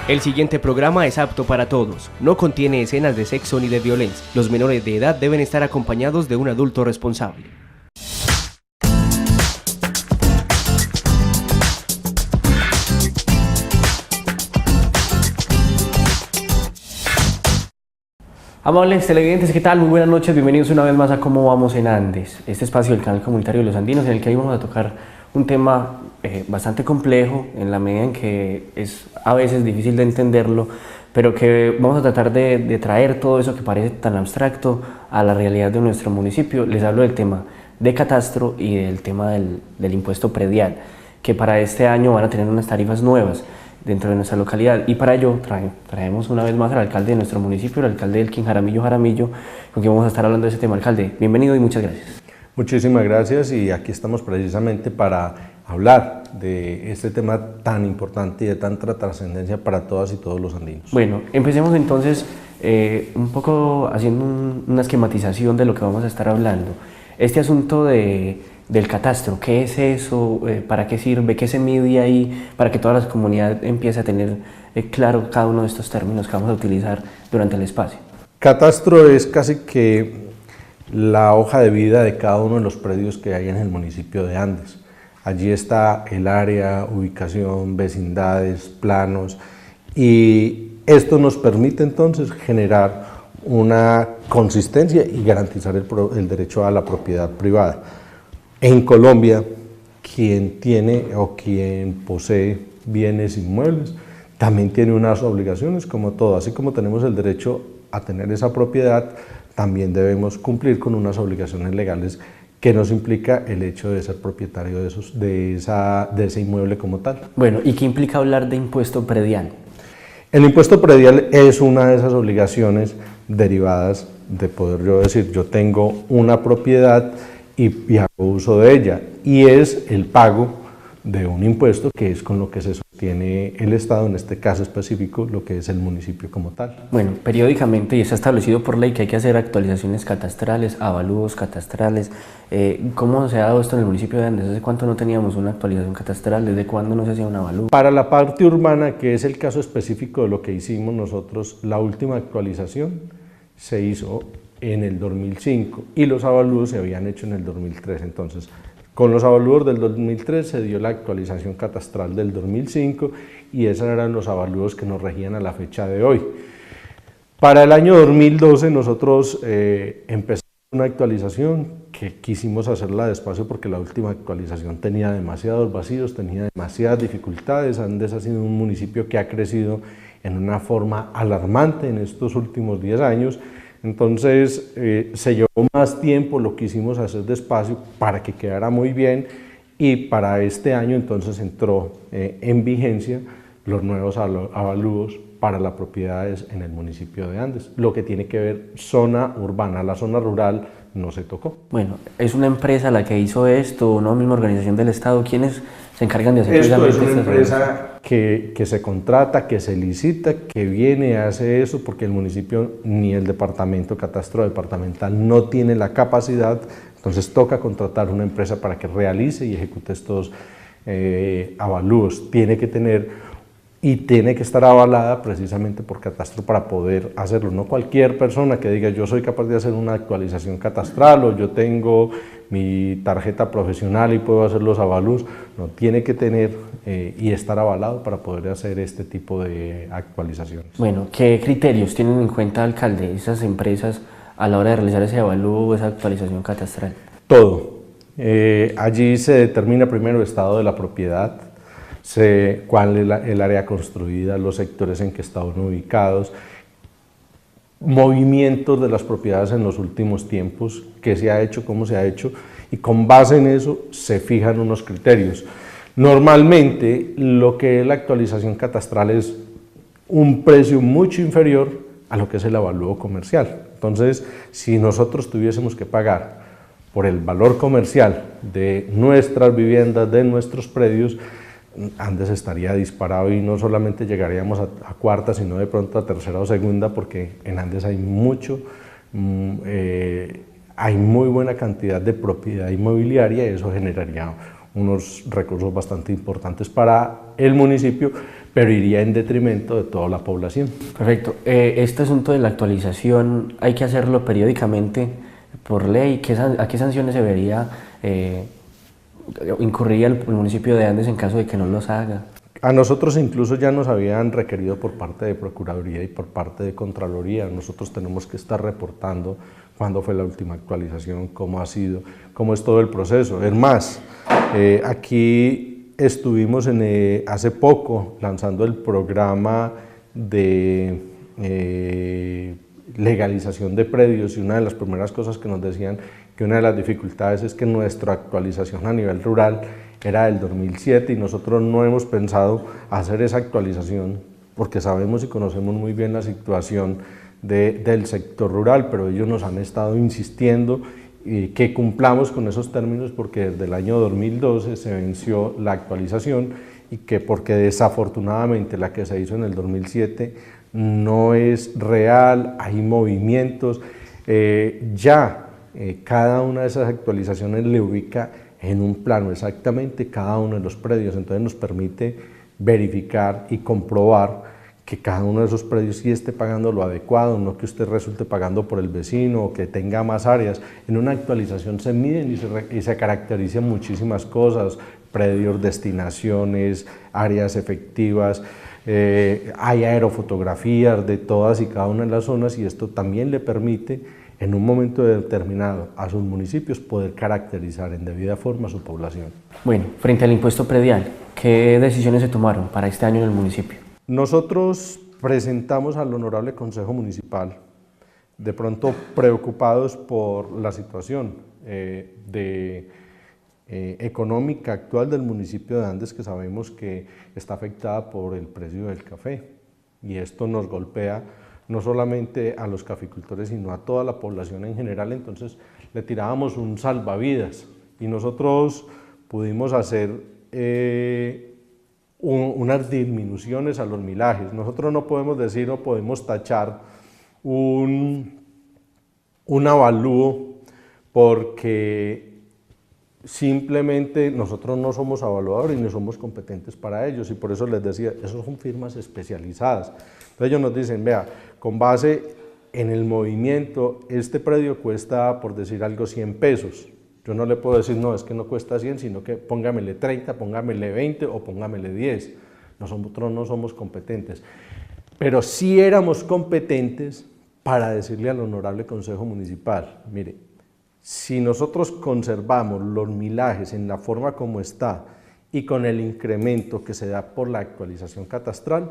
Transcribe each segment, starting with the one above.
El siguiente programa es apto para todos. No contiene escenas de sexo ni de violencia. Los menores de edad deben estar acompañados de un adulto responsable. Amables televidentes, ¿qué tal? Muy buenas noches, bienvenidos una vez más a Cómo Vamos en Andes, este espacio del canal comunitario de los andinos en el que hoy vamos a tocar un tema bastante complejo en la medida en que es a veces difícil de entenderlo, pero que vamos a tratar de traer todo eso que parece tan abstracto a la realidad de nuestro municipio. Les hablo del tema de catastro y del tema del impuesto predial, que para este año van a tener unas tarifas nuevas dentro de nuestra localidad, y para ello traemos una vez más al alcalde de nuestro municipio, el alcalde Elkin Jaramillo, con quien vamos a estar hablando de ese tema. Alcalde, bienvenido y muchas gracias. Muchísimas gracias, y aquí estamos precisamente para hablar de este tema tan importante y de tanta trascendencia para todas y todos los andinos. Bueno, empecemos entonces un poco haciendo una esquematización de lo que vamos a estar hablando. Este asunto del catastro, ¿qué es eso? ¿Para qué sirve? ¿Qué se mide ahí? Para que toda la comunidad empiece a tener claro cada uno de estos términos que vamos a utilizar durante el espacio. Catastro es casi que la hoja de vida de cada uno de los predios que hay en el municipio de Andes. Allí está el área, ubicación, vecindades, planos, y esto nos permite entonces generar una consistencia y garantizar el derecho a la propiedad privada. En Colombia, quien tiene o quien posee bienes inmuebles también tiene unas obligaciones como todo. Así como tenemos el derecho a tener esa propiedad, también debemos cumplir con unas obligaciones legales que nos implica el hecho de ser propietario de ese inmueble como tal. Bueno, ¿y qué implica hablar de impuesto predial? El impuesto predial es una de esas obligaciones derivadas de poder yo decir, yo tengo una propiedad y hago uso de ella, y es el pago de un impuesto que es con lo que se sostiene el Estado, en este caso específico lo que es el municipio como tal. Bueno, periódicamente, y está establecido por ley, que hay que hacer actualizaciones catastrales, avalúos catastrales. ¿Cómo se ha dado esto en el municipio de Andes? ¿Hace cuánto no teníamos una actualización catastral? ¿Desde cuándo no se hacía un avalúo? Para la parte urbana, que es el caso específico de lo que hicimos nosotros, la última actualización se hizo en el 2005 y los avalúos se habían hecho en el 2003. Entonces, con los avalúos del 2003 se dio la actualización catastral del 2005 y esos eran los avalúos que nos regían a la fecha de hoy. Para el año 2012 nosotros empezamos una actualización que quisimos hacerla despacio porque la última actualización tenía demasiados vacíos, tenía demasiadas dificultades. Andes ha sido un municipio que ha crecido en una forma alarmante en estos últimos 10 años. Entonces se llevó más tiempo, lo quisimos hacer despacio para que quedara muy bien, y para este año entonces entró en vigencia los nuevos avalúos para las propiedades en el municipio de Andes, lo que tiene que ver zona urbana. La zona rural no se tocó. Bueno, ¿es una empresa la que hizo esto, una misma organización del Estado? ¿Quiénes se encargan de hacer esto? Es una empresa que se contrata, que se licita, que viene a hacer eso, porque el municipio ni el departamento catastro departamental no tiene la capacidad, entonces toca contratar una empresa para que realice y ejecute estos avalúos. Tiene que tener y tiene que estar avalada precisamente por catastro para poder hacerlo. No cualquier persona que diga yo soy capaz de hacer una actualización catastral o yo tengo mi tarjeta profesional y puedo hacer los avalúos. No, tiene que tener y estar avalado para poder hacer este tipo de actualizaciones. Bueno, ¿qué criterios tienen en cuenta, alcalde, esas empresas a la hora de realizar ese avalúo o esa actualización catastral? Todo. Allí se determina primero el estado de la propiedad, cuál es el área construida, los sectores en que están ubicados, movimientos de las propiedades en los últimos tiempos, qué se ha hecho, cómo se ha hecho, y con base en eso se fijan unos criterios. Normalmente lo que es la actualización catastral es un precio mucho inferior a lo que es el avalúo comercial. Entonces, si nosotros tuviésemos que pagar por el valor comercial de nuestras viviendas, de nuestros predios, Andes estaría disparado y no solamente llegaríamos a cuarta, sino de pronto a tercera o segunda, porque en Andes hay hay muy buena cantidad de propiedad inmobiliaria y eso generaría unos recursos bastante importantes para el municipio, pero iría en detrimento de toda la población. Perfecto. Este asunto de la actualización hay que hacerlo periódicamente por ley. ¿A qué sanciones se vería, incurriría el municipio de Andes en caso de que no los haga? A nosotros incluso ya nos habían requerido por parte de Procuraduría y por parte de Contraloría. Nosotros tenemos que estar reportando cuándo fue la última actualización, cómo ha sido, cómo es todo el proceso. Es más, aquí estuvimos hace poco lanzando el programa de legalización de predios, y una de las primeras cosas que nos decían que una de las dificultades es que nuestra actualización a nivel rural era del 2007 y nosotros no hemos pensado hacer esa actualización porque sabemos y conocemos muy bien la situación del sector rural, pero ellos nos han estado insistiendo que cumplamos con esos términos porque desde el año 2012 se venció la actualización y que porque desafortunadamente la que se hizo en el 2007 no es real, hay movimientos, cada una de esas actualizaciones le ubica en un plano exactamente cada uno de los predios, entonces nos permite verificar y comprobar que cada uno de esos predios sí esté pagando lo adecuado, no que usted resulte pagando por el vecino o que tenga más áreas. En una actualización se miden y se caracterizan muchísimas cosas, predios, destinaciones, áreas efectivas, hay aerofotografías de todas y cada una de las zonas y esto también le permite en un momento determinado a sus municipios poder caracterizar en debida forma a su población. Bueno, frente al impuesto predial, ¿qué decisiones se tomaron para este año en el municipio? Nosotros presentamos al Honorable Consejo Municipal, de pronto preocupados por la situación económica actual del municipio de Andes, que sabemos que está afectada por el precio del café, y esto nos golpea no solamente a los caficultores, sino a toda la población en general. Entonces le tirábamos un salvavidas y nosotros pudimos hacer unas disminuciones a los milajes. Nosotros no podemos decir o podemos tachar un avalúo porque simplemente nosotros no somos evaluadores ni somos competentes para ellos, y por eso les decía, esos son firmas especializadas. Entonces ellos nos dicen, vea, con base en el movimiento, este predio cuesta, por decir algo, 100 pesos. Yo no le puedo decir, no, es que no cuesta 100, sino que póngamele 30, póngamele 20 o póngamele 10. Nosotros no somos competentes, pero sí éramos competentes para decirle al Honorable Consejo Municipal, mire, si nosotros conservamos los milajes en la forma como está y con el incremento que se da por la actualización catastral,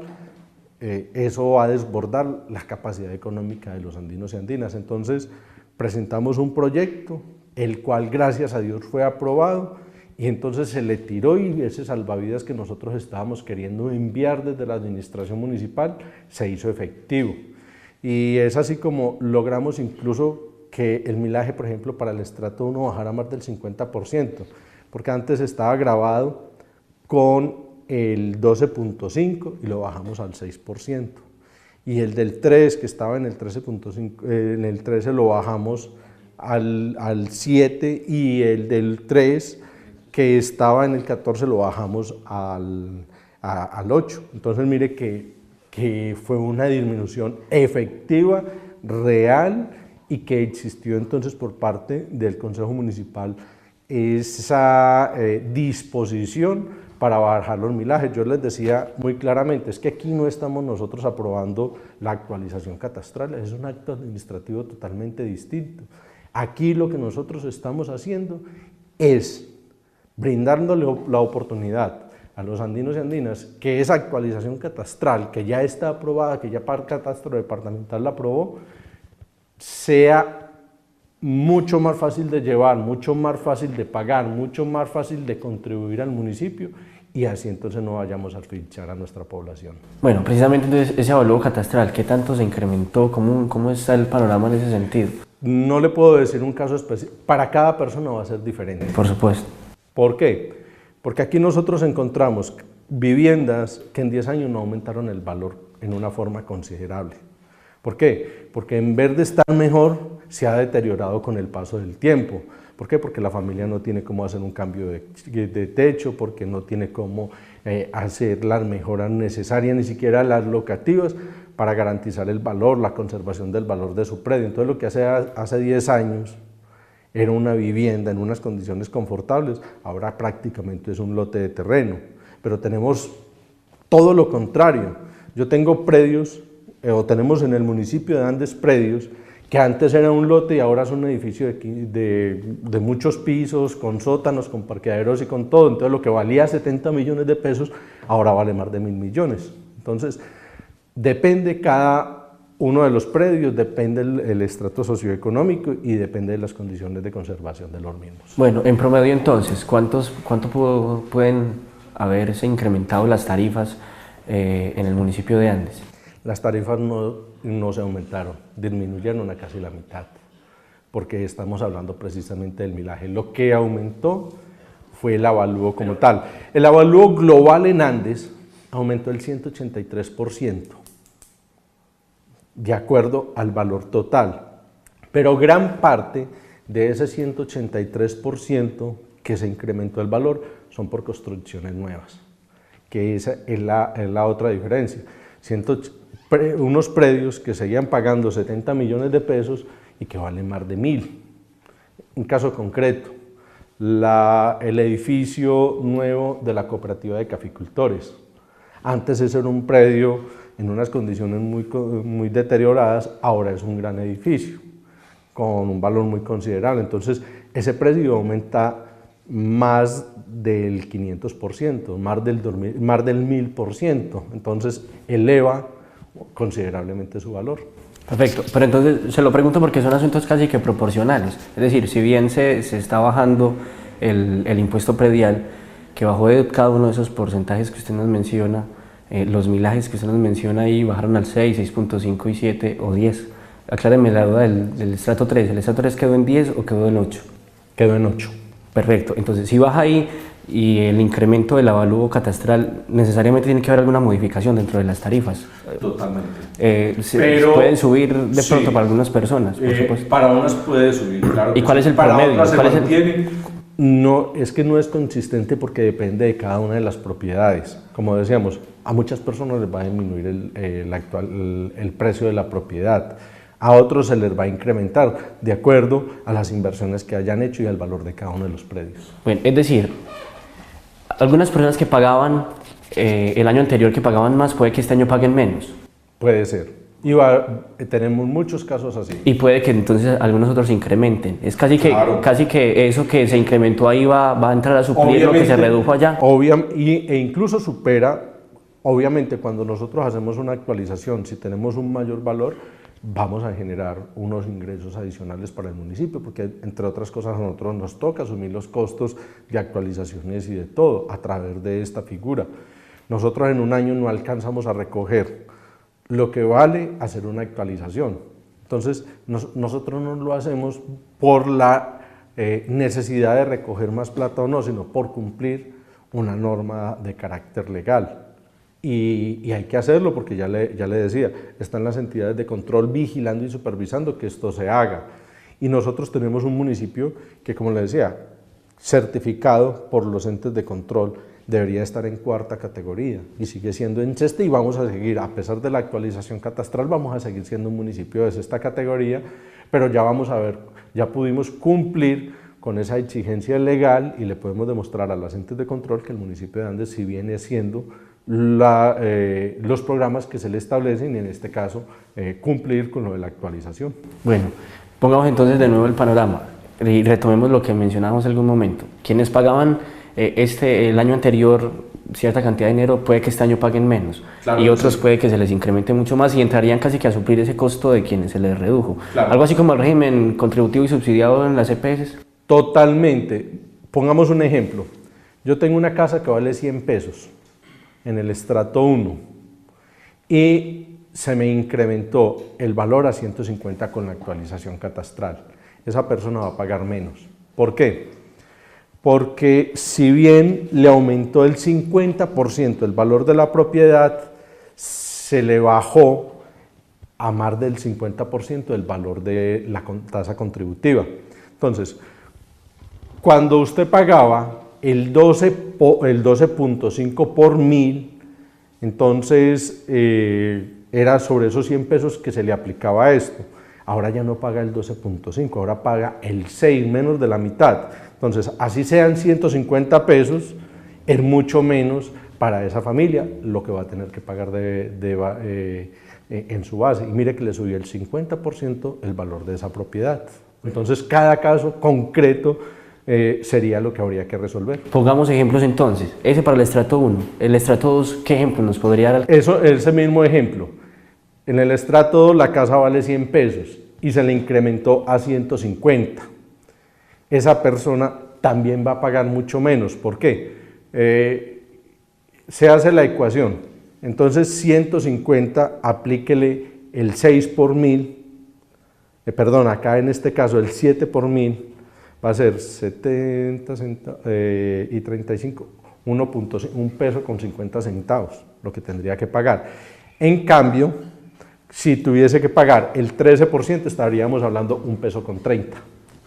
eso va a desbordar la capacidad económica de los andinos y andinas. Entonces presentamos un proyecto, el cual gracias a Dios fue aprobado, y entonces se le tiró y ese salvavidas que nosotros estábamos queriendo enviar desde la administración municipal se hizo efectivo. Y es así como logramos incluso que el milaje, por ejemplo, para el estrato 1 bajara más del 50%, porque antes estaba grabado con el 12.5 y lo bajamos al 6%, y el del 3 que estaba en el 13.5, en el 13 lo bajamos al 7, y el del 3 que estaba en el 14 lo bajamos al 8. Entonces mire que fue una disminución efectiva, real, y que existió entonces por parte del Consejo Municipal esa disposición para bajar los milajes. Yo les decía muy claramente, es que aquí no estamos nosotros aprobando la actualización catastral, es un acto administrativo totalmente distinto. Aquí lo que nosotros estamos haciendo es brindándole la oportunidad a los andinos y andinas que esa actualización catastral, que ya está aprobada, que ya el Catastro Departamental la aprobó, sea mucho más fácil de llevar, mucho más fácil de pagar, mucho más fácil de contribuir al municipio, y así entonces no vayamos a fichar a nuestra población. Bueno, precisamente entonces ese avalúo catastral, ¿qué tanto se incrementó? ¿Cómo está el panorama en ese sentido? No le puedo decir un caso específico, para cada persona va a ser diferente. Por supuesto. ¿Por qué? Porque aquí nosotros encontramos viviendas que en 10 años no aumentaron el valor en una forma considerable. ¿Por qué? Porque en vez de estar mejor, se ha deteriorado con el paso del tiempo. ¿Por qué? Porque la familia no tiene cómo hacer un cambio de techo, porque no tiene cómo hacer las mejoras necesarias, ni siquiera las locativas, para garantizar el valor, la conservación del valor de su predio. Entonces lo que hace 10 años era una vivienda en unas condiciones confortables, ahora prácticamente es un lote de terreno. Pero tenemos todo lo contrario. Yo tengo predios, o tenemos en el municipio de Andes predios, que antes era un lote y ahora es un edificio de muchos pisos, con sótanos, con parqueaderos y con todo. Entonces lo que valía 70 millones de pesos, ahora vale más de 1.000 millones. Entonces, depende cada uno de los predios, depende el estrato socioeconómico y depende de las condiciones de conservación de los mismos. Bueno, en promedio entonces, ¿cuánto pueden haberse incrementado las tarifas en el municipio de Andes? Las tarifas no se aumentaron, disminuyeron a casi la mitad, porque estamos hablando precisamente del millaje. Lo que aumentó fue el avalúo como tal. El avalúo global en Andes aumentó el 183%, de acuerdo al valor total, pero gran parte de ese 183% que se incrementó el valor son por construcciones nuevas, que esa es la otra diferencia. Unos predios que seguían pagando 70 millones de pesos y que valen más de 1.000. Un caso concreto, el edificio nuevo de la cooperativa de caficultores. Antes ese era un predio en unas condiciones muy deterioradas, ahora es un gran edificio con un valor muy considerable. Entonces ese precio aumenta más del 500%, más del 1.000%, entonces eleva considerablemente su valor. Perfecto, pero entonces se lo pregunto porque son asuntos casi que proporcionales, es decir, si bien se está bajando el impuesto predial, que bajó de cada uno de esos porcentajes que usted nos menciona, los millajes que usted nos menciona ahí bajaron al 6, 6.5 y 7 o 10. Acláreme la duda del estrato 3, ¿el estrato 3 quedó en 10 o quedó en 8? Quedó en 8. Perfecto, entonces si baja ahí y el incremento del avalúo catastral, necesariamente tiene que haber alguna modificación dentro de las tarifas. Totalmente. Pero pueden subir de pronto para algunas personas, por supuesto. Para unas puede subir, claro. ¿Y cuál es el promedio? No, es que no es consistente porque depende de cada una de las propiedades. Como decíamos, a muchas personas les va a disminuir el precio de la propiedad, a otros se les va a incrementar de acuerdo a las inversiones que hayan hecho y al valor de cada uno de los predios. Bueno, es decir, algunas personas que pagaban el año anterior, que pagaban más, puede que este año paguen menos. Puede ser. Tenemos muchos casos así. Y puede que entonces algunos otros se incrementen. Es casi que, claro, casi que eso que se incrementó ahí va a entrar a suplir lo que se redujo allá. E incluso supera, obviamente cuando nosotros hacemos una actualización, si tenemos un mayor valor, vamos a generar unos ingresos adicionales para el municipio, porque entre otras cosas a nosotros nos toca asumir los costos de actualizaciones y de todo a través de esta figura. Nosotros en un año no alcanzamos a recoger lo que vale hacer una actualización. Entonces, nosotros no lo hacemos por la necesidad de recoger más plata o no, sino por cumplir una norma de carácter legal. Y hay que hacerlo porque ya le decía, están las entidades de control vigilando y supervisando que esto se haga. Y nosotros tenemos un municipio que, como le decía, certificado por los entes de control, debería estar en 4ª categoría y sigue siendo en 6ª y vamos a seguir, a pesar de la actualización catastral, vamos a seguir siendo un municipio de 6ª categoría, pero ya vamos a ver, ya pudimos cumplir con esa exigencia legal y le podemos demostrar a los entes de control que el municipio de Andes sí viene haciendo los programas que se le establecen y en este caso cumplir con lo de la actualización. Bueno, pongamos entonces de nuevo el panorama y retomemos lo que mencionábamos en algún momento. Quienes pagaban el año anterior cierta cantidad de dinero, puede que este año paguen menos, claro, y otros sí, puede que se les incremente mucho más y entrarían casi que a suplir ese costo de quienes se les redujo. Claro. Algo así como el régimen contributivo y subsidiado en las EPS. Totalmente. Pongamos un ejemplo. Yo tengo una casa que vale 100 pesos en el estrato 1 y se me incrementó el valor a 150 con la actualización catastral. Esa persona va a pagar menos. ¿Por qué? Porque si bien le aumentó el 50% el valor de la propiedad, se le bajó a más del 50% del valor de la tasa contributiva. Entonces, cuando usted pagaba el 12.5 por 1000, entonces era sobre esos 100 pesos que se le aplicaba esto. Ahora ya no paga el 12.5, ahora paga el 6, menos de la mitad. Entonces, así sean 150 pesos, es mucho menos para esa familia lo que va a tener que pagar en su base. Y mire que le subió el 50% el valor de esa propiedad. Entonces, cada caso concreto sería lo que habría que resolver. Pongamos ejemplos entonces. Ese para el estrato 1. El estrato 2, ¿qué ejemplo nos podría dar? Ese mismo ejemplo. En el estrato 2 la casa vale 100 pesos y se le incrementó a 150. Esa persona también va a pagar mucho menos. ¿Por qué? Se hace la ecuación. Entonces 150, aplíquele el 6 por 1000. Perdón, acá en este caso el 7 por 1000 va a ser 70 y 35, 1 peso con 50 centavos, lo que tendría que pagar. En cambio, si tuviese que pagar el 13%, estaríamos hablando 1 peso con 30.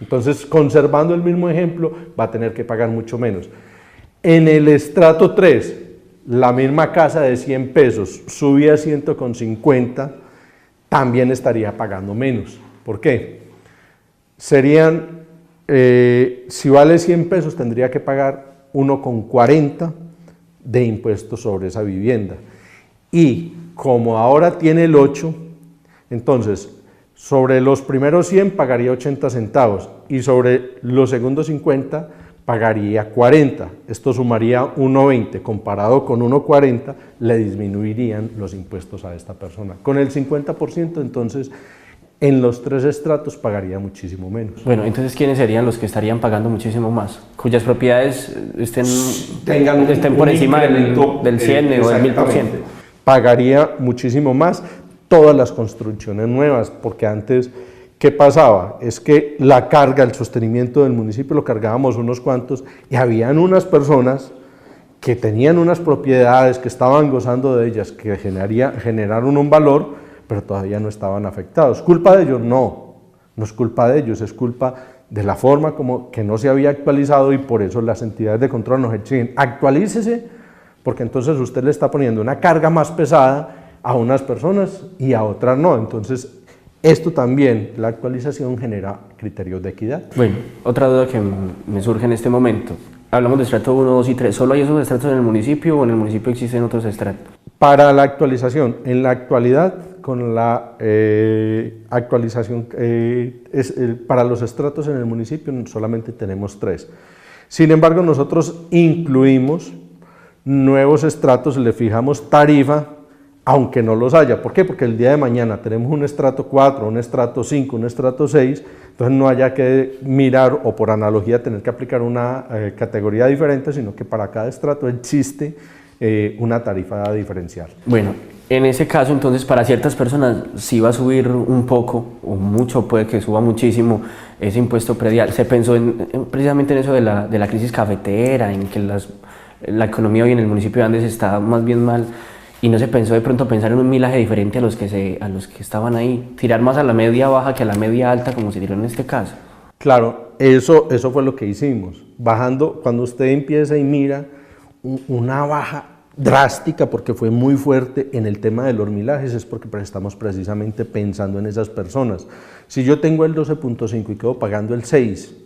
Entonces, conservando el mismo ejemplo, va a tener que pagar mucho menos. En el estrato 3, la misma casa de 100 pesos subía a 150, también estaría pagando menos. ¿Por qué? Serían, si vale 100 pesos, tendría que pagar 1,40 de impuestos sobre esa vivienda. Y como ahora tiene el 8, entonces sobre los primeros 100 pagaría 80 centavos y sobre los segundos 50 pagaría 40. Esto sumaría 1,20. Comparado con 1,40 le disminuirían los impuestos a esta persona. Con el 50%, entonces, en los 3 estratos pagaría muchísimo menos. Bueno, entonces, ¿quiénes serían los que estarían pagando muchísimo más? Cuyas propiedades estén por encima del 100 o del 1000%. Pagaría muchísimo más todas las construcciones nuevas, porque antes, ¿qué pasaba? Es que la carga, el sostenimiento del municipio lo cargábamos unos cuantos y habían unas personas que tenían unas propiedades, que estaban gozando de ellas, que generaron un valor, pero todavía no estaban afectados. ¿Culpa de ellos? No, no es culpa de ellos, es culpa de la forma como que no se había actualizado y por eso las entidades de control nos exigen, actualícese, porque entonces usted le está poniendo una carga más pesada a unas personas y a otras no. Entonces, esto también, la actualización genera criterios de equidad. Bueno, otra duda que me surge en este momento. Hablamos de estrato 1, 2 y 3. ¿Solo hay esos estratos en el municipio o en el municipio existen otros estratos? Para la actualización, en la actualidad, con la actualización, para los estratos en el municipio solamente tenemos 3. Sin embargo, nosotros incluimos nuevos estratos, le fijamos tarifa, aunque no los haya. ¿Por qué? Porque el día de mañana tenemos un estrato 4, un estrato 5, un estrato 6, entonces no haya que mirar o por analogía tener que aplicar una categoría diferente, sino que para cada estrato existe una tarifa diferencial. Bueno, en ese caso entonces para ciertas personas sí va a subir un poco o mucho, puede que suba muchísimo ese impuesto predial. Se pensó precisamente en eso de la crisis cafetera, en que la economía hoy en el municipio de Andes está más bien mal. Y no se pensó de pronto pensar en un milaje diferente a los que estaban ahí, tirar más a la media baja que a la media alta, como se tiró en este caso. Claro, eso fue lo que hicimos. Bajando, cuando usted empieza y mira una baja drástica, porque fue muy fuerte en el tema de los milajes, es porque estamos precisamente pensando en esas personas. Si yo tengo el 12.5 y quedo pagando el 6,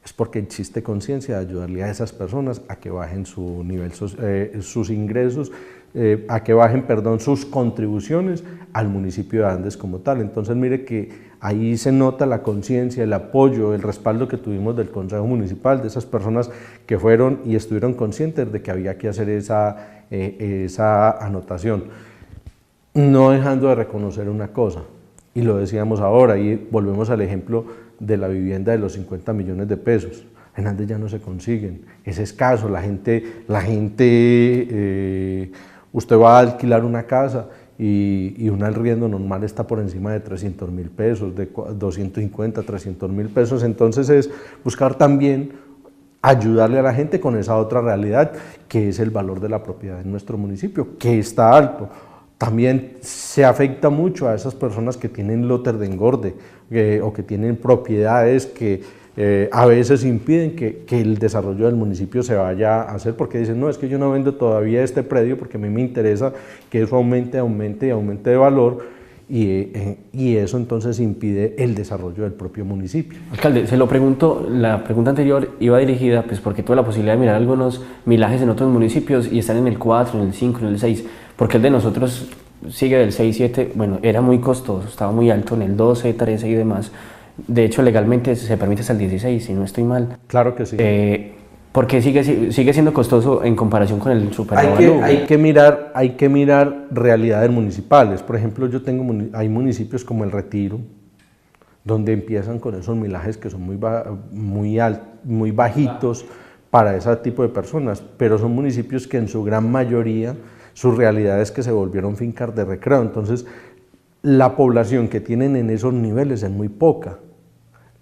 es porque existe conciencia de ayudarle a esas personas a que bajen su nivel, sus ingresos, a que bajen, sus contribuciones al municipio de Andes como tal. Entonces mire que ahí se nota la conciencia, el apoyo, el respaldo que tuvimos del Consejo Municipal, de esas personas que fueron y estuvieron conscientes de que había que hacer esa anotación. No dejando de reconocer una cosa, y lo decíamos ahora, y volvemos al ejemplo de la vivienda de los 50 millones de pesos. En Andes ya no se consiguen, es escaso, usted va a alquilar una casa y un arriendo normal está por encima de 300.000 pesos, de 250, 300.000 pesos, entonces es buscar también ayudarle a la gente con esa otra realidad que es el valor de la propiedad en nuestro municipio, que está alto. También se afecta mucho a esas personas que tienen lotes de engorde o que tienen propiedades que a veces impiden que el desarrollo del municipio se vaya a hacer, porque dicen, no, es que yo no vendo todavía este predio porque a mí me interesa que eso aumente de valor, y eso entonces impide el desarrollo del propio municipio. Alcalde, se lo pregunto, la pregunta anterior iba dirigida pues porque tuve la posibilidad de mirar algunos milajes en otros municipios y están en el 4, en el 5, en el 6, porque el de nosotros sigue del 6, 7, bueno, era muy costoso, estaba muy alto en el 12, 13 y demás. De hecho, legalmente se permite hasta el 16, si no estoy mal. Claro que sí. Porque sigue siendo costoso en comparación con el superavalúo. Hay que mirar realidades municipales. Por ejemplo, hay municipios como El Retiro, donde empiezan con esos milajes que son muy bajitos para ese tipo de personas, pero son municipios que en su gran mayoría, su realidad es que se volvieron fincas de recreo. Entonces, la población que tienen en esos niveles es muy poca.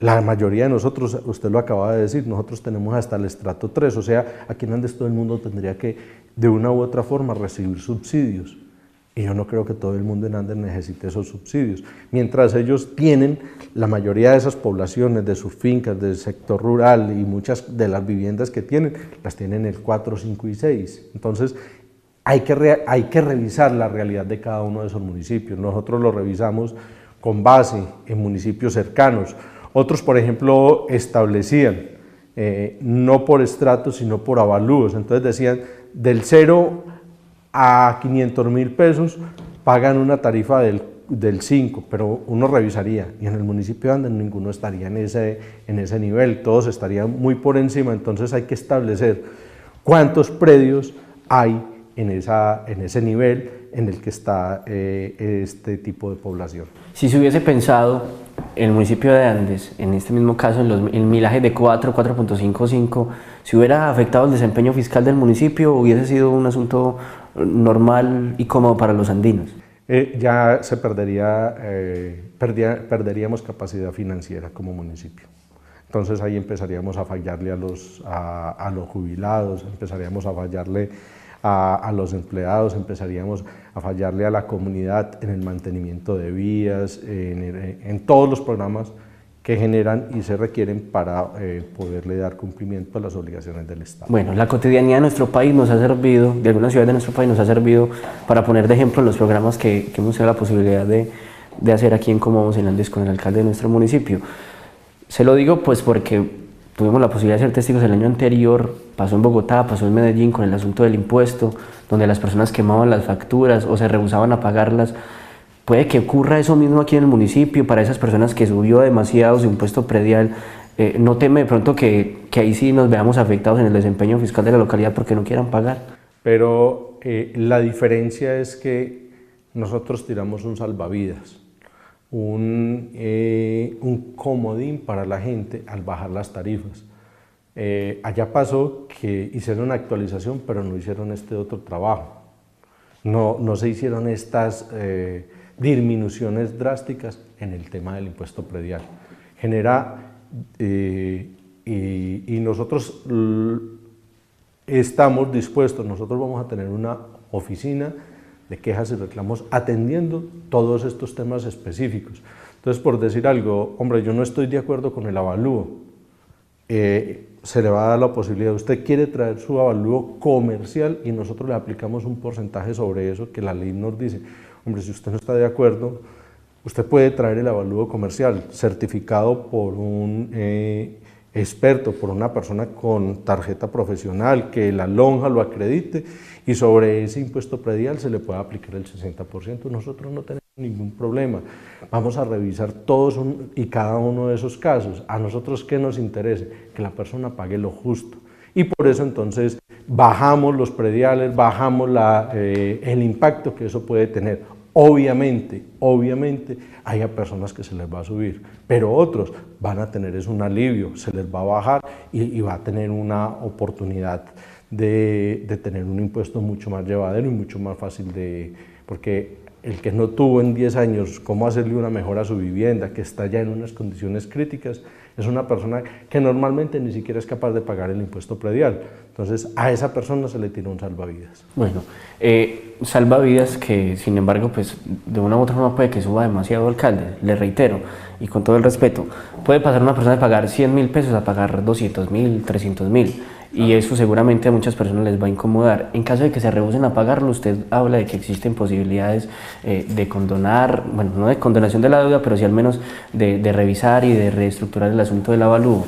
La mayoría de nosotros, usted lo acaba de decir, nosotros tenemos hasta el estrato 3, o sea, aquí en Andes todo el mundo tendría que, de una u otra forma, recibir subsidios. Y yo no creo que todo el mundo en Andes necesite esos subsidios. Mientras ellos tienen, la mayoría de esas poblaciones, de sus fincas, del sector rural y muchas de las viviendas que tienen, las tienen el 4, 5 y 6. Entonces, hay que revisar la realidad de cada uno de esos municipios. Nosotros lo revisamos con base en municipios cercanos. Otros, por ejemplo, establecían, no por estratos, sino por avalúos. Entonces decían, del 0 a 500.000 pesos pagan una tarifa del 5, pero uno revisaría, y en el municipio de Andes ninguno estaría en ese nivel, todos estarían muy por encima. Entonces hay que establecer cuántos predios hay en ese nivel en el que está este tipo de población. Si se hubiese pensado el municipio de Andes, en este mismo caso, en el milaje de 4, 4.55, si hubiera afectado el desempeño fiscal del municipio, hubiese sido un asunto normal y cómodo para los andinos. Ya se perderíamos capacidad financiera como municipio. Entonces ahí empezaríamos a fallarle a los jubilados, empezaríamos a fallarle a los empleados, empezaríamos a fallarle a la comunidad en el mantenimiento de vías, en todos los programas que generan y se requieren para poderle dar cumplimiento a las obligaciones del Estado. Bueno, la cotidianidad de nuestro país nos ha servido, de algunas ciudades de nuestro país nos ha servido para poner de ejemplo los programas que hemos tenido la posibilidad de hacer aquí en Cómo Vamos en Andes con el alcalde de nuestro municipio. Se lo digo pues porque tuvimos la posibilidad de ser testigos el año anterior, pasó en Bogotá, pasó en Medellín con el asunto del impuesto, donde las personas quemaban las facturas o se rehusaban a pagarlas. Puede que ocurra eso mismo aquí en el municipio para esas personas que subió demasiado su impuesto predial. ¿No teme de pronto que ahí sí nos veamos afectados en el desempeño fiscal de la localidad porque no quieran pagar? Pero la diferencia es que nosotros tiramos un salvavidas, un comodín para la gente al bajar las tarifas. Allá pasó que hicieron una actualización, pero no hicieron este otro trabajo. No se hicieron estas disminuciones drásticas en el tema del impuesto predial. Y nosotros estamos dispuestos, nosotros vamos a tener una oficina de quejas y reclamos atendiendo todos estos temas específicos. Entonces, por decir algo, hombre, yo no estoy de acuerdo con el avalúo, se le va a dar la posibilidad, usted quiere traer su avalúo comercial y nosotros le aplicamos un porcentaje sobre eso que la ley nos dice. Hombre, si usted no está de acuerdo, usted puede traer el avalúo comercial certificado por un experto, por una persona con tarjeta profesional, que la lonja lo acredite y sobre ese impuesto predial se le puede aplicar el 60%. Nosotros no tenemos ningún problema. Vamos a revisar todos y cada uno de esos casos. A nosotros, ¿qué nos interesa? Que la persona pague lo justo. Y por eso entonces bajamos los prediales, bajamos el impacto que eso puede tener. Obviamente, hay a personas que se les va a subir, pero otros van a tener un alivio, se les va a bajar y va a tener una oportunidad de tener un impuesto mucho más llevadero y mucho más fácil porque el que no tuvo en 10 años cómo hacerle una mejora a su vivienda, que está ya en unas condiciones críticas, es una persona que normalmente ni siquiera es capaz de pagar el impuesto predial. Entonces, a esa persona se le tira un salvavidas. Bueno, salvavidas que, sin embargo, pues de una u otra forma puede que suba demasiado, alcalde. Le reitero, y con todo el respeto, puede pasar una persona de pagar 100.000 pesos a pagar 200.000, 300.000. Y eso seguramente a muchas personas les va a incomodar. En caso de que se rehúsen a pagarlo, usted habla de que existen posibilidades de condonar, bueno, no de condonación de la deuda, pero sí al menos de revisar y de reestructurar el asunto del avalúo.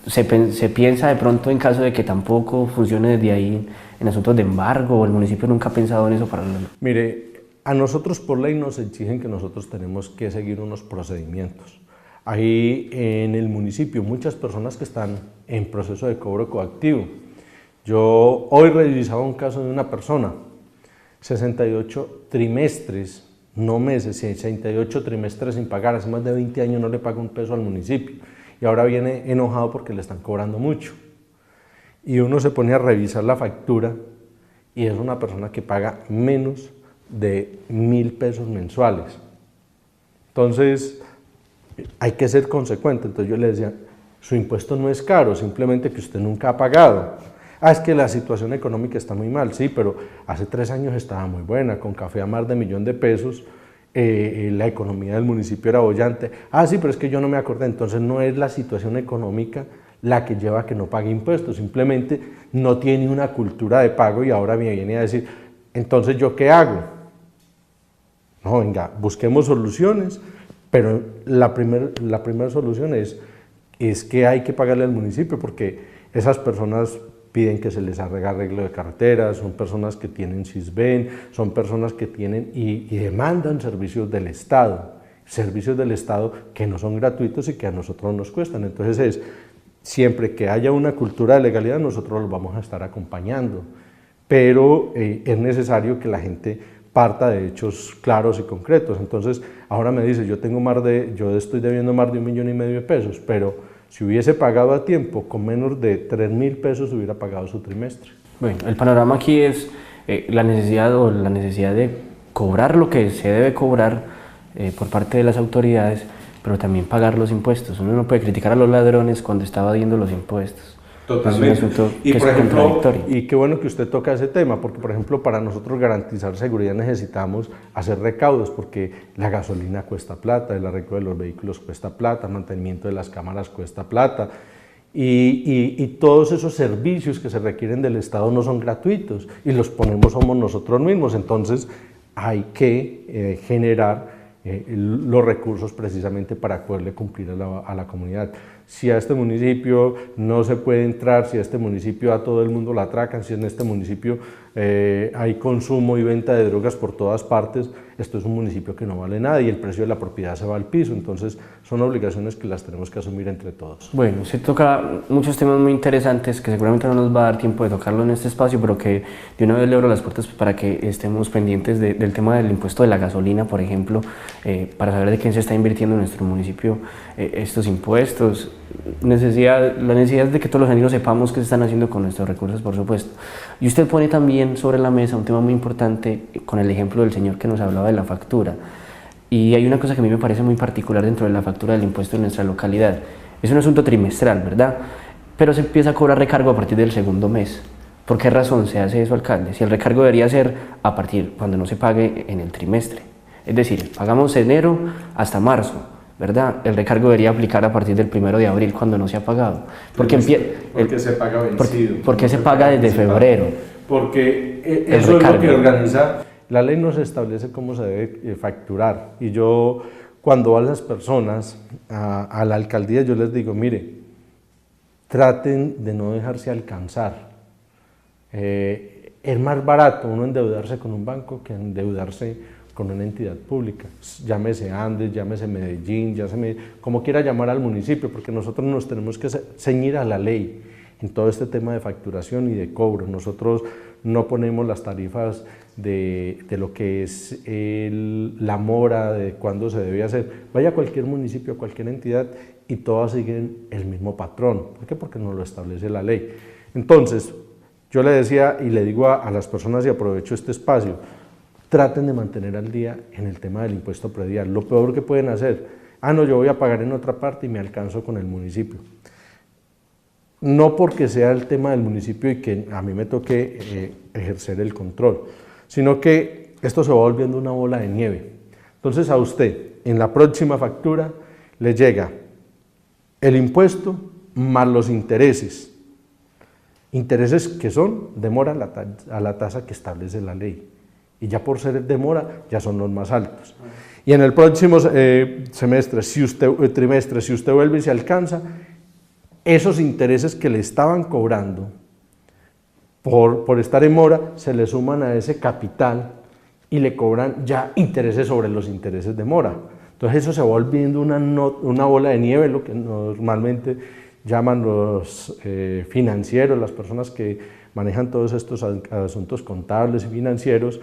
Se piensa de pronto en caso de que tampoco funcione desde ahí en asuntos de embargo, o el municipio nunca ha pensado en eso para... Mire, a nosotros por ley nos exigen que nosotros tenemos que seguir unos procedimientos. Hay en el municipio muchas personas que están en proceso de cobro coactivo. Yo hoy revisaba un caso de una persona, 68 trimestres, no meses, 68 trimestres sin pagar, hace más de 20 años no le paga un peso al municipio y ahora viene enojado porque le están cobrando mucho. Y uno se pone a revisar la factura y es una persona que paga menos de 1.000 pesos mensuales. Entonces, hay que ser consecuente. Entonces yo le decía, su impuesto no es caro, simplemente que usted nunca ha pagado. Ah, es que la situación económica está muy mal, sí, pero hace 3 años estaba muy buena, con café a más de 1.000.000 de pesos, la economía del municipio era bollante. Ah, sí, pero es que yo no me acordé. Entonces no es la situación económica la que lleva a que no pague impuestos, simplemente no tiene una cultura de pago y ahora me viene a decir, entonces ¿yo qué hago? No, venga, busquemos soluciones. Pero la primera solución es que hay que pagarle al municipio porque esas personas piden que se les haga arreglo de carreteras, son personas que tienen SISBEN, son personas que tienen y demandan servicios del Estado que no son gratuitos y que a nosotros nos cuestan. Entonces siempre que haya una cultura de legalidad nosotros los vamos a estar acompañando, pero es necesario que la gente parta de hechos claros y concretos. Entonces, ahora me dice, yo estoy debiendo más de 1,5 millones de pesos, pero si hubiese pagado a tiempo, con menos de 3.000 pesos hubiera pagado su trimestre. Bueno, el panorama aquí es la necesidad de cobrar lo que se debe cobrar por parte de las autoridades, pero también pagar los impuestos. Uno no puede criticar a los ladrones cuando está evadiendo los impuestos. Totalmente. Es un asunto y que por es ejemplo, contradictorio. y qué bueno que usted toca ese tema, porque por ejemplo para nosotros garantizar seguridad necesitamos hacer recaudos, porque la gasolina cuesta plata, el arreglo de los vehículos cuesta plata, el mantenimiento de las cámaras cuesta plata, y todos esos servicios que se requieren del Estado no son gratuitos, y los ponemos somos nosotros mismos. Entonces hay que generar los recursos precisamente para poderle cumplir a la comunidad. Si a este municipio no se puede entrar, si a este municipio a todo el mundo la atracan, si en este municipio hay consumo y venta de drogas por todas partes, esto es un municipio que no vale nada y el precio de la propiedad se va al piso. Entonces son obligaciones que las tenemos que asumir entre todos. Bueno, se toca muchos temas muy interesantes que seguramente no nos va a dar tiempo de tocarlo en este espacio, pero que de una vez le abro las puertas para que estemos pendientes del tema del impuesto de la gasolina, por ejemplo, para saber de quién se está invirtiendo en nuestro municipio estos impuestos. La necesidad es de que todos los andinos sepamos qué se están haciendo con nuestros recursos, por supuesto. Y usted pone también sobre la mesa un tema muy importante con el ejemplo del señor que nos hablaba de la factura. Y hay una cosa que a mí me parece muy particular dentro de la factura del impuesto en nuestra localidad. Es un asunto trimestral, ¿verdad? Pero se empieza a cobrar recargo a partir del segundo mes. ¿Por qué razón se hace eso, alcalde? Si el recargo debería ser a partir cuando no se pague en el trimestre. Es decir, pagamos enero hasta marzo, ¿verdad? El recargo debería aplicar a partir del 1 de abril cuando no se ha pagado. Porque se paga vencido. Porque se paga desde febrero. Porque eso es lo que organiza. La ley nos establece cómo se debe facturar. Y yo, cuando van las personas a la alcaldía, yo les digo, mire, traten de no dejarse alcanzar. Es más barato uno endeudarse con un banco que endeudarse con una entidad pública, llámese Andes, llámese Medellín, como quiera llamar al municipio, porque nosotros nos tenemos que ceñir a la ley en todo este tema de facturación y de cobro. Nosotros no ponemos las tarifas de lo que es la mora, de cuándo se debe hacer. Vaya a cualquier municipio, a cualquier entidad y todas siguen el mismo patrón. ¿Por qué? Porque nos lo establece la ley. Entonces, yo le decía y le digo a las personas y aprovecho este espacio, traten de mantener al día en el tema del impuesto predial. Lo peor que pueden hacer, no, yo voy a pagar en otra parte y me alcanzo con el municipio. No porque sea el tema del municipio y que a mí me toque ejercer el control, sino que esto se va volviendo una bola de nieve. Entonces a usted, en la próxima factura, le llega el impuesto más los intereses. Intereses que son de mora a la tasa que establece la ley. Y ya por ser de mora, ya son los más altos. Y en el próximo trimestre, si usted vuelve y se alcanza, esos intereses que le estaban cobrando por estar en mora, se le suman a ese capital y le cobran ya intereses sobre los intereses de mora. Entonces eso se va volviendo una bola de nieve, lo que normalmente llaman los financieros, las personas que manejan todos estos asuntos contables y financieros,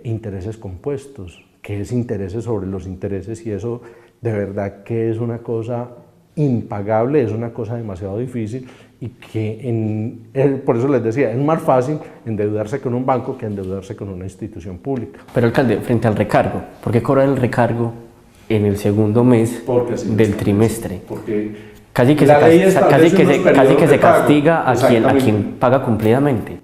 intereses compuestos, que es intereses sobre los intereses, y eso de verdad que es una cosa impagable, es una cosa demasiado difícil, y que por eso les decía, es más fácil endeudarse con un banco que endeudarse con una institución pública. Pero alcalde, frente al recargo, ¿por qué cobran el recargo en el segundo mes del trimestre? Porque casi que se castiga a quien paga cumplidamente.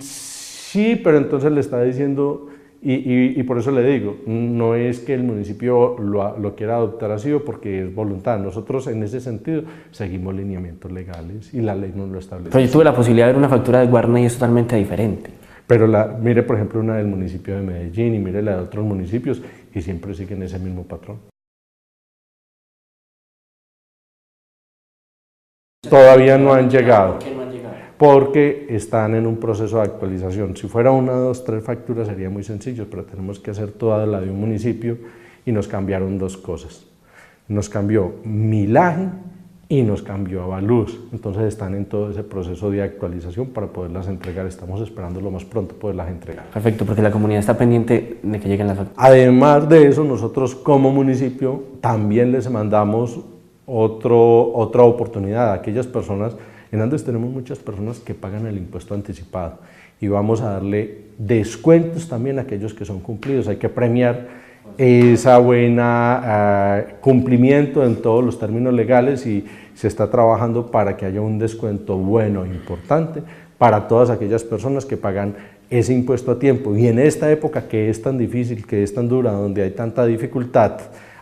Sí, pero entonces le está diciendo, y por eso le digo, no es que el municipio lo quiera adoptar así o porque es voluntad. Nosotros en ese sentido seguimos lineamientos legales y la ley nos lo establece. Pero yo tuve la posibilidad de ver una factura de Guarna y es totalmente diferente. Pero mire, por ejemplo, una del municipio de Medellín y mire la de otros municipios y siempre siguen ese mismo patrón. Todavía no han llegado. ¿Por qué no han llegado? Porque están en un proceso de actualización. Si fuera 1, 2, 3 facturas sería muy sencillo, pero tenemos que hacer toda la de un municipio y nos cambiaron 2 cosas. Nos cambió Milaje y nos cambió Avalúos. Entonces están en todo ese proceso de actualización para poderlas entregar. Estamos esperando lo más pronto poderlas entregar. Perfecto, porque la comunidad está pendiente de que lleguen las facturas. Además de eso, nosotros como municipio también les mandamos otra oportunidad a aquellas personas. En Andes tenemos muchas personas que pagan el impuesto anticipado y vamos a darle descuentos también a aquellos que son cumplidos. Hay que premiar esa buena cumplimiento en todos los términos legales y se está trabajando para que haya un descuento bueno e importante para todas aquellas personas que pagan ese impuesto a tiempo. Y en esta época que es tan difícil, que es tan dura, donde hay tanta dificultad,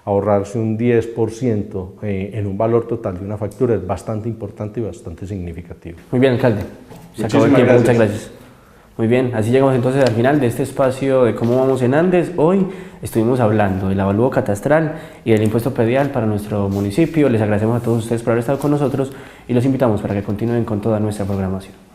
ahorrarse un 10% en un valor total de una factura es bastante importante y bastante significativo. Muy bien, alcalde. Se acabó el tiempo, muchas gracias. Muy bien, así llegamos entonces al final de este espacio de Cómo Vamos en Andes. Hoy estuvimos hablando del avalúo catastral y del impuesto predial para nuestro municipio. Les agradecemos a todos ustedes por haber estado con nosotros y los invitamos para que continúen con toda nuestra programación.